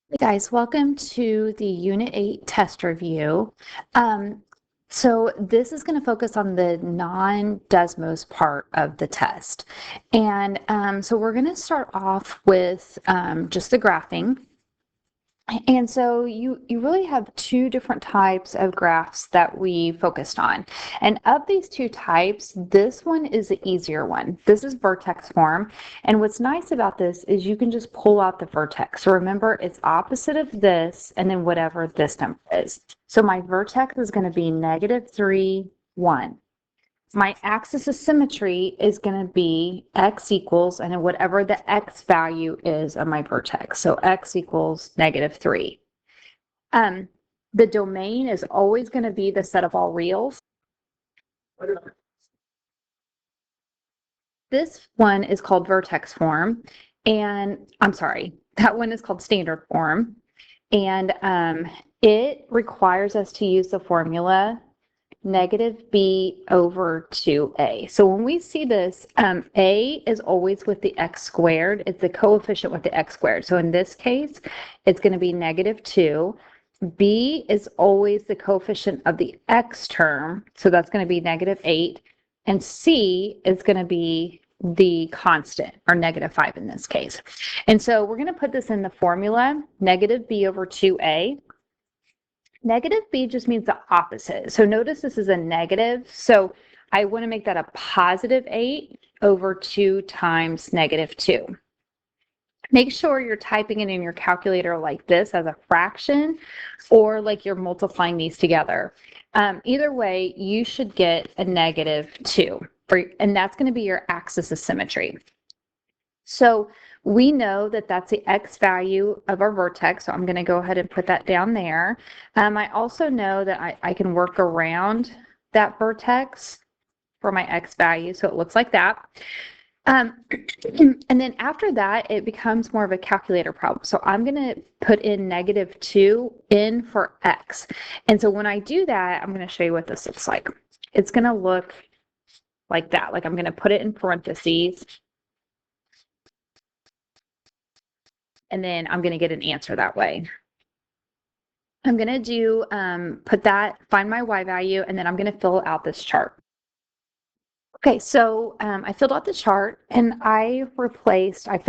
Hey guys, welcome to the Unit 8 test review. So this is going to focus on the non-Desmos part of the test. And so we're going to start off with just the graphing. And so you really have two different types of graphs that we focused on. And of these two types, this one is the easier one. This is vertex form. And what's nice about this is you can just pull out the vertex. So remember, it's opposite of this and then whatever this number is. So my vertex is going to be -3, 1. My axis of symmetry is going to be x equals, and then whatever the x value is of my vertex. So x equals -3. The domain is always going to be the set of all reals. This one is called vertex form, and I'm sorry, that one is called standard form. And it requires us to use the formula -b over 2a. So when we see this, a is always with the x squared. It's the coefficient with the x squared. So in this case, it's going to be -2. B is always the coefficient of the x term. So that's going to be -8. And C is going to be the constant, or -5 in this case. And so we're going to put this in the formula, -b over 2a. -b just means the opposite. So notice this is a negative. So I want to make that a +8 over 2 times -2. Make sure you're typing it in your calculator like this as a fraction, or like you're multiplying these together. Either way, you should get a -2, and that's going to be your axis of symmetry. So we know that that's the x value of our vertex, so I'm going to go ahead and put that down there. I also know that I can work around that vertex for my x value, so it looks like that. And then after that, it becomes more of a calculator problem. So I'm going to put in -2 in for x. And so when I do that, I'm going to show you what this looks like. It's going to look like that. Like I'm going to put it in parentheses. And then I'm going to get an answer that way. I'm going to do, find my y value, and then I'm going to fill out this chart. Okay, so I filled out the chart, and I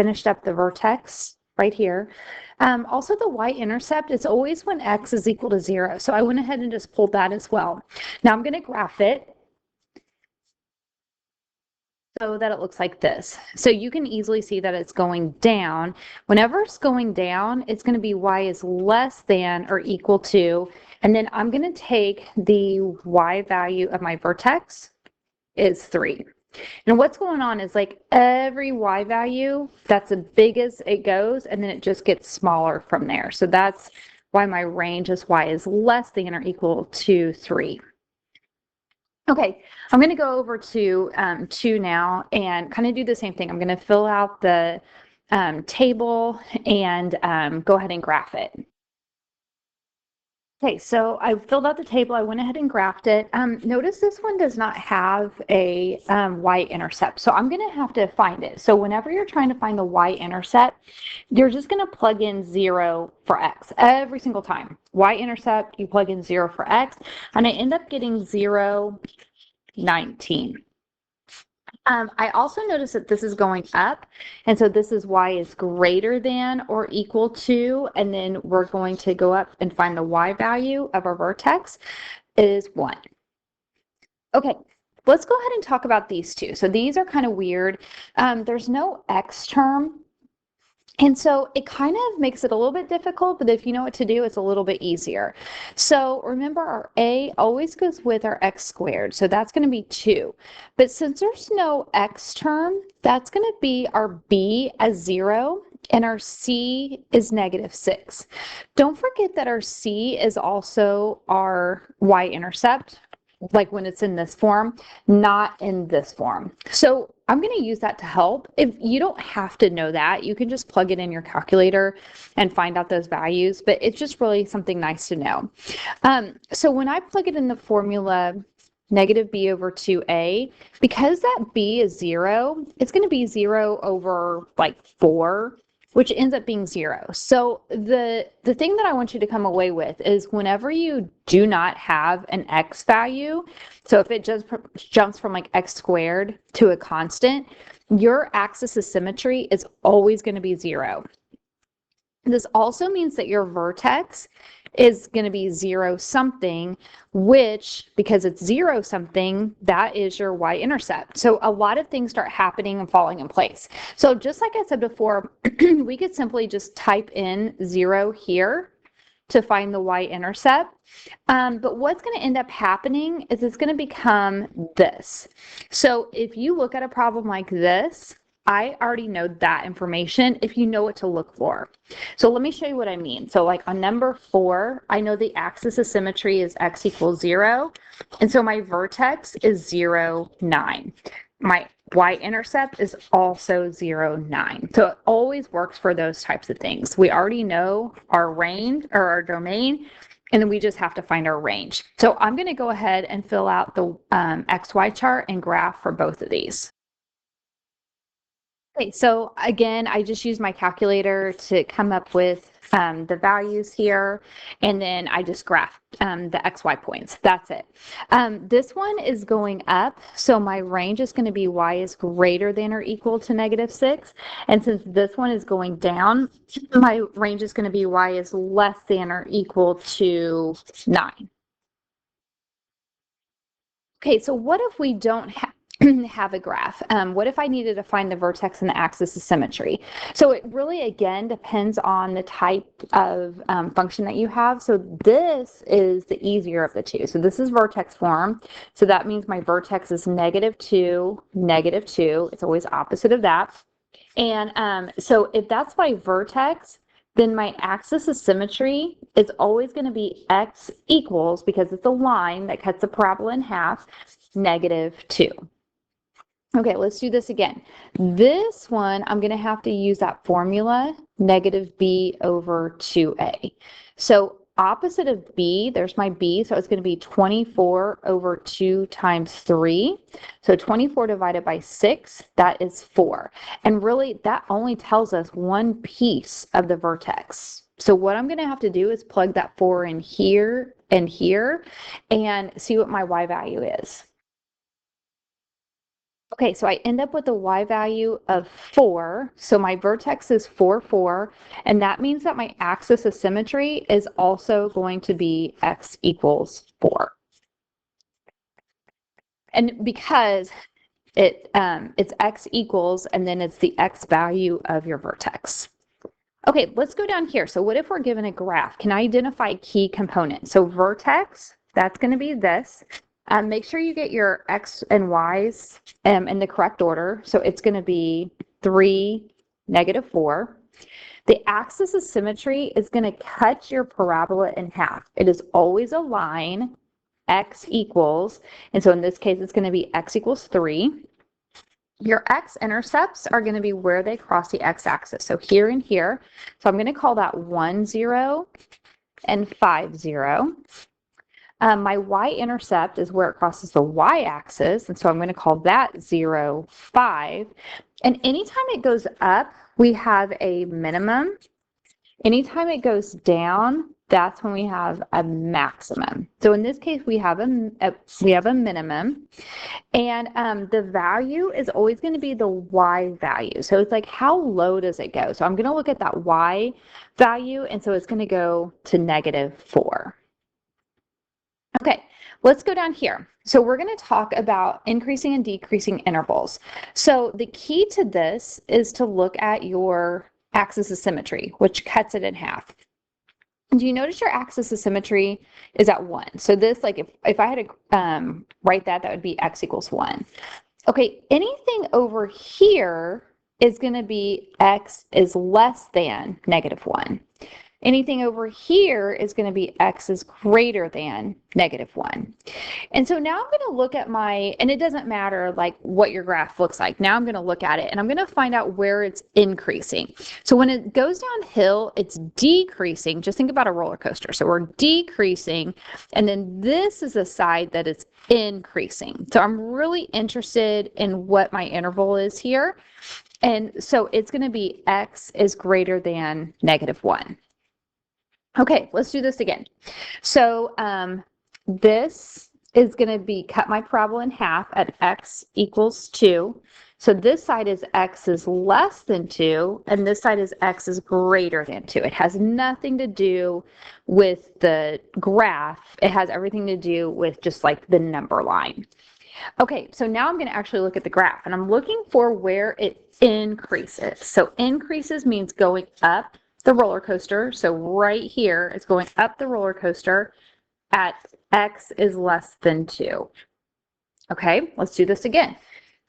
finished up the vertex right here. Also the y-intercept, it's always when x is equal to 0. So I went ahead and just pulled that as well. Now I'm going to graph it so that it looks like this. So you can easily see that it's going down. Whenever it's going down, it's going to be y is less than or equal to, and then I'm going to take the y value of my vertex is 3. And what's going on is like every y value, that's as big as it goes, and then it just gets smaller from there. So that's why my range is y is less than or equal to 3. Okay, I'm going to go over to 2 now and kind of do the same thing. I'm going to fill out the table and go ahead and graph it. Okay, so I filled out the table. I went ahead and graphed it. Notice this one does not have a y-intercept, so I'm going to have to find it. So whenever you're trying to find the y-intercept, you're just going to plug in 0 for x every single time. Y-intercept, you plug in 0 for x, and I end up getting 0, 19. I also notice that this is going up, and so this is y is greater than or equal to, and then we're going to go up and find the y value of our vertex is 1. Okay, let's go ahead and talk about these two. So these are kind of weird. There's no x term. And so it kind of makes it a little bit difficult, but if you know what to do, it's a little bit easier. So remember, our a always goes with our x squared. So that's going to be 2. But since there's no x term, that's going to be our b as 0, and our c is -6. Don't forget that our c is also our y-intercept, like when it's in this form, not in this form. So I'm going to use that to help. If you don't have to know that, you can just plug it in your calculator and find out those values, but it's just really something nice to know. So when I plug it in the formula, -b over 2a, because that b is 0, it's going to be 0 over like 4. which ends up being 0. So the thing that I want you to come away with is whenever you do not have an x value, so if it just jumps from like x squared to a constant, your axis of symmetry is always going to be 0. This also means that your vertex is going to be 0 something, which, because it's 0 something, that is your y-intercept. So a lot of things start happening and falling in place. So just like I said before, we could simply just type in 0 here to find the y-intercept. But what's going to end up happening is it's going to become this. So if you look at a problem like this, I already know that information if you know what to look for. So let me show you what I mean. So like on number 4, I know the axis of symmetry is x equals 0. And so my vertex is 0, 9. My y-intercept is also 0, 9. So it always works for those types of things. We already know our range or our domain, and then we just have to find our range. So I'm going to go ahead and fill out the XY chart and graph for both of these. Okay, so again, I just used my calculator to come up with the values here, and then I just graphed the XY points. That's it. This one is going up, so my range is going to be y is greater than or equal to -6. And since this one is going down, my range is going to be y is less than or equal to 9. Okay, so what if we don't have a graph? What if I needed to find the vertex and the axis of symmetry? So it really, again, depends on the type of function that you have. So this is the easier of the two. So this is vertex form. So that means my vertex is -2, -2. It's always opposite of that. And so if that's my vertex, then my axis of symmetry is always going to be x equals, because it's a line that cuts the parabola in half, -2. Okay, let's do this again. This one, I'm going to have to use that formula, -b over 2a. So opposite of b, there's my b, so it's going to be 24 over 2 times 3. So 24 divided by 6, that is 4. And really, that only tells us one piece of the vertex. So what I'm going to have to do is plug that 4 in here and here and see what my y value is. Okay, so I end up with a y value of 4. So my vertex is 4, 4, and that means that my axis of symmetry is also going to be x equals 4. And because it's x equals, and then it's the x value of your vertex. Okay, let's go down here. So what if we're given a graph? Can I identify key components? So vertex, that's going to be this. Make sure you get your x and y's in the correct order. So it's going to be 3, -4. The axis of symmetry is going to cut your parabola in half. It is always a line, x equals, and so in this case, it's going to be x equals 3. Your x-intercepts are going to be where they cross the x-axis. So here and here. So I'm going to call that 1, 0 and 5, 0. My y-intercept is where it crosses the y-axis, and so I'm going to call that 0, 5. And anytime it goes up, we have a minimum. Anytime it goes down, that's when we have a maximum. So in this case, we have a minimum, and the value is always going to be the y value. So it's like, how low does it go? So I'm going to look at that y value, and so it's going to go to -4. Okay, let's go down here. So we're going to talk about increasing and decreasing intervals. So the key to this is to look at your axis of symmetry, which cuts it in half. Do you notice your axis of symmetry is at 1? So this, like if I had to write that, that would be x equals 1. Okay, anything over here is going to be x is less than -1. Anything over here is going to be x is greater than -1. And so now I'm going to look at and it doesn't matter like what your graph looks like. Now I'm going to look at it and I'm going to find out where it's increasing. So when it goes downhill, it's decreasing. Just think about a roller coaster. So we're decreasing, and then this is the side that is increasing. So I'm really interested in what my interval is here. And so it's going to be x is greater than -1. Okay, let's do this again. So this is going to be cut my parabola in half at x equals 2. So this side is x is less than 2, and this side is x is greater than 2. It has nothing to do with the graph. It has everything to do with just like the number line. Okay, so now I'm going to actually look at the graph, and I'm looking for where it increases. So increases means going up the roller coaster. So right here, it's going up the roller coaster at x is less than 2. Okay, let's do this again.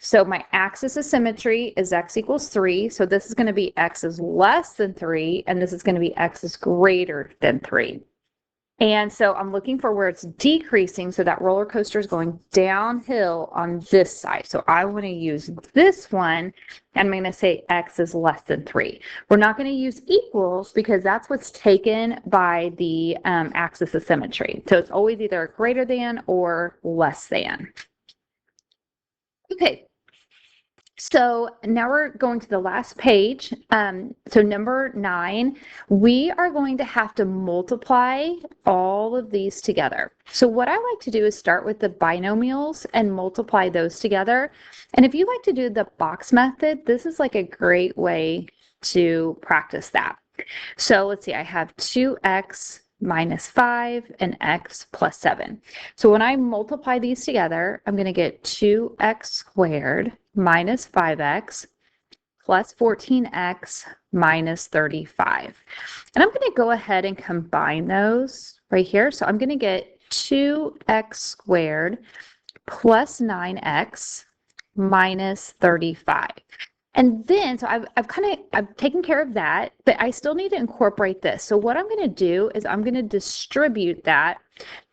So my axis of symmetry is x equals 3. So this is going to be x is less than 3, and this is going to be x is greater than 3. And so I'm looking for where it's decreasing, so that roller coaster is going downhill on this side. So I want to use this one, and I'm going to say x is less than 3. We're not going to use equals because that's what's taken by the axis of symmetry. So it's always either greater than or less than. Okay. So now we're going to the last page. So number 9, we are going to have to multiply all of these together. So what I like to do is start with the binomials and multiply those together. And if you like to do the box method, this is like a great way to practice that. So let's see, I have 2x minus 5 and x plus 7. So when I multiply these together, I'm going to get 2x squared minus 5x plus 14x minus 35. And I'm going to go ahead and combine those right here. So I'm going to get 2x squared plus 9x minus 35. And then, so I've taken care of that, but I still need to incorporate this. So what I'm going to do is I'm going to distribute that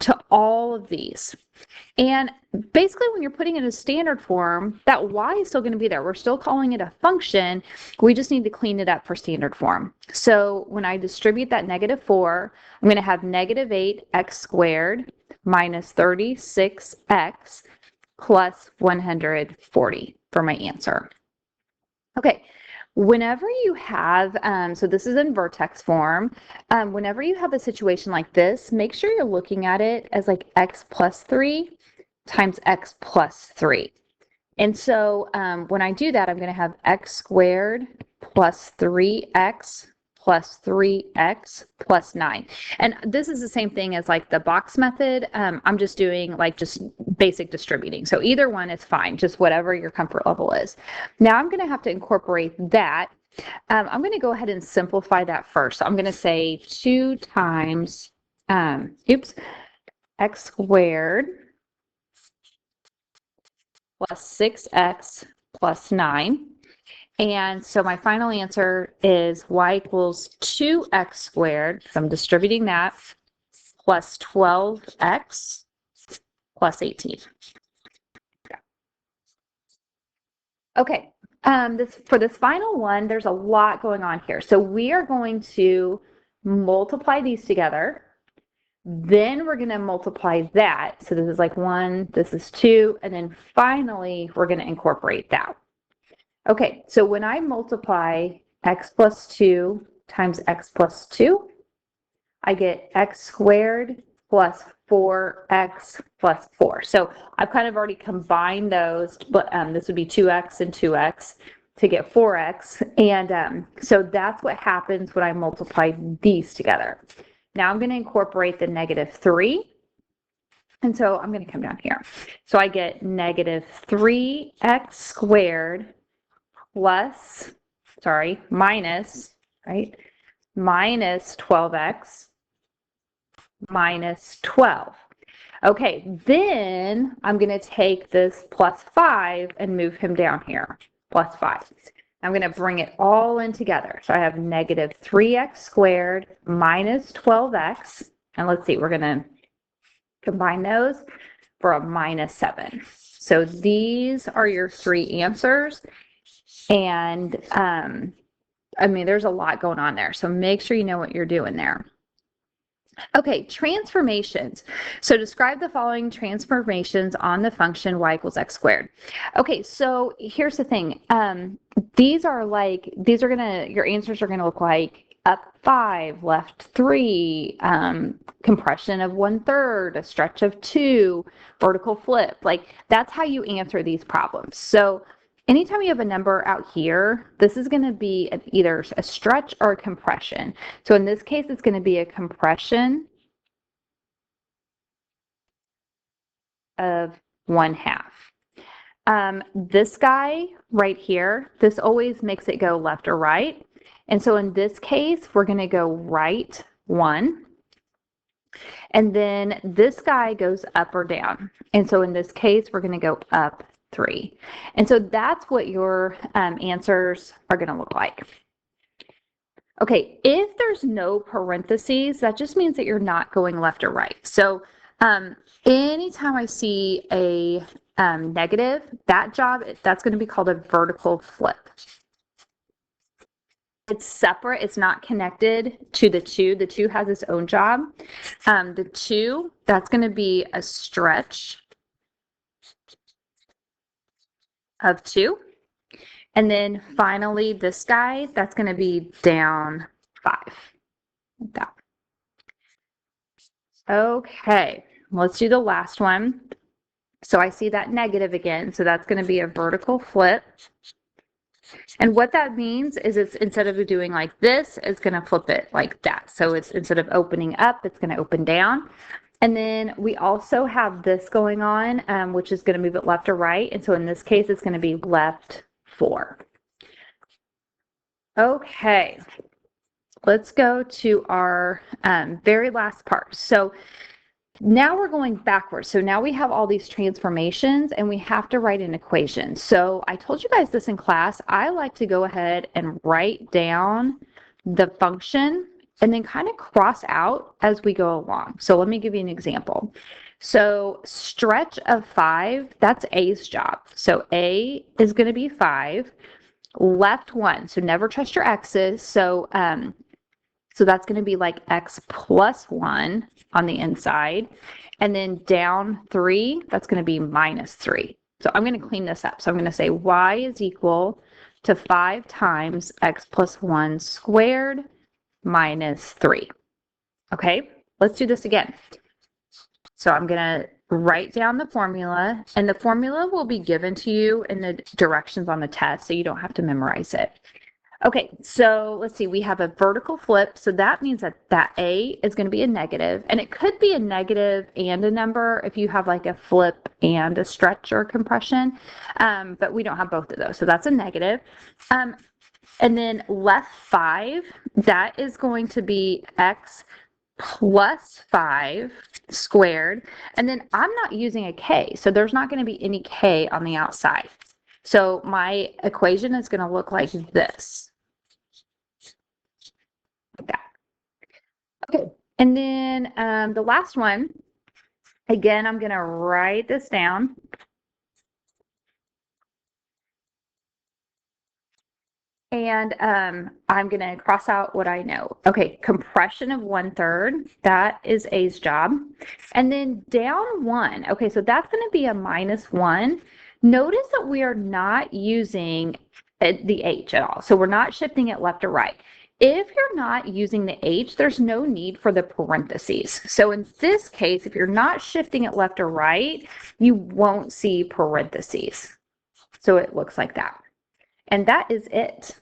to all of these. And basically when you're putting it in a standard form, that y is still going to be there. We're still calling it a function. We just need to clean it up for standard form. So when I distribute that -4, I'm going to have -8x squared minus 36x plus 140 for my answer. Okay, whenever you have, so this is in vertex form, whenever you have a situation like this, make sure you're looking at it as like x plus 3 times x plus 3. And so when I do that, I'm going to have x squared plus 3x plus 3x plus 9. And this is the same thing as like the box method. I'm just doing like just basic distributing. So either one is fine, just whatever your comfort level is. Now I'm going to have to incorporate that. I'm going to go ahead and simplify that first. So I'm going to say 2 times, x squared plus 6x plus 9. And so my final answer is y equals 2x squared, so I'm distributing that, plus 12x plus 18. Okay, for this final one, there's a lot going on here. So we are going to multiply these together. Then we're going to multiply that. So this is like 1, this is 2, and then finally we're going to incorporate that. Okay, so when I multiply x plus 2 times x plus 2, I get x squared plus 4x plus 4. So I've kind of already combined those, but this would be 2x and 2x to get 4x. And so that's what happens when I multiply these together. Now I'm going to incorporate the -3. And so I'm going to come down here. So I get -3x squared plus, minus 12x minus 12. Okay, then I'm going to take this plus 5 and move him down here, plus 5. I'm going to bring it all in together. So I have -3x squared minus 12x. And let's see, we're going to combine those for a -7. So these are your 3 answers. And I mean, there's a lot going on there. So make sure you know what you're doing there. Okay, transformations. So describe the following transformations on the function y equals x squared. Okay, so here's the thing. Your answers are gonna look like up 5, left 3, compression of 1/3, a stretch of 2, vertical flip. Like that's how you answer these problems. So anytime you have a number out here, this is going to be either a stretch or a compression. So in this case, it's going to be a compression of 1/2. This guy right here, this always makes it go left or right. And so in this case, we're going to go right 1. And then this guy goes up or down. And so in this case, we're going to go up 3. And so that's what your answers are going to look like. Okay, if there's no parentheses, that just means that you're not going left or right. So anytime I see a negative, that's going to be called a vertical flip. It's separate. It's not connected to the 2. The 2 has its own job. The 2, that's going to be a stretch of 2. And then finally, this guy, that's going to be down 5. Like that. Okay, let's do the last one. So I see that negative again. So that's going to be a vertical flip. And what that means is it's instead of doing like this, it's going to flip it like that. So it's instead of opening up, it's going to open down. And then we also have this going on, which is going to move it left or right. And so in this case, it's going to be left 4. Okay, let's go to our very last part. So now we're going backwards. So now we have all these transformations and we have to write an equation. So I told you guys this in class. I like to go ahead and write down the function and then kind of cross out as we go along. So let me give you an example. So stretch of 5, that's A's job. So A is going to be 5, left 1. So never trust your x's. So that's going to be like x plus 1 on the inside. And then down 3, that's going to be minus 3. So I'm going to clean this up. So I'm going to say y is equal to 5 times x plus 1 squared minus 3. Okay, let's do this again. So I'm going to write down the formula, and the formula will be given to you in the directions on the test, so you don't have to memorize it. Okay, so let's see, we have a vertical flip, so that means that A is going to be a negative, and it could be a negative and a number if you have like a flip and a stretch or compression, but we don't have both of those, so that's a negative. And then left 5, that is going to be x plus 5 squared, and then I'm not using a k, so there's not going to be any k on the outside. So my equation is going to look like this. Like that. Okay, and then the last one, again, I'm going to write this down. And I'm going to cross out what I know. Okay, compression of 1/3, that is A's job. And then down 1, okay, so that's going to be a minus 1. Notice that we are not using the H at all. So we're not shifting it left or right. If you're not using the H, there's no need for the parentheses. So in this case, if you're not shifting it left or right, you won't see parentheses. So it looks like that. And that is it.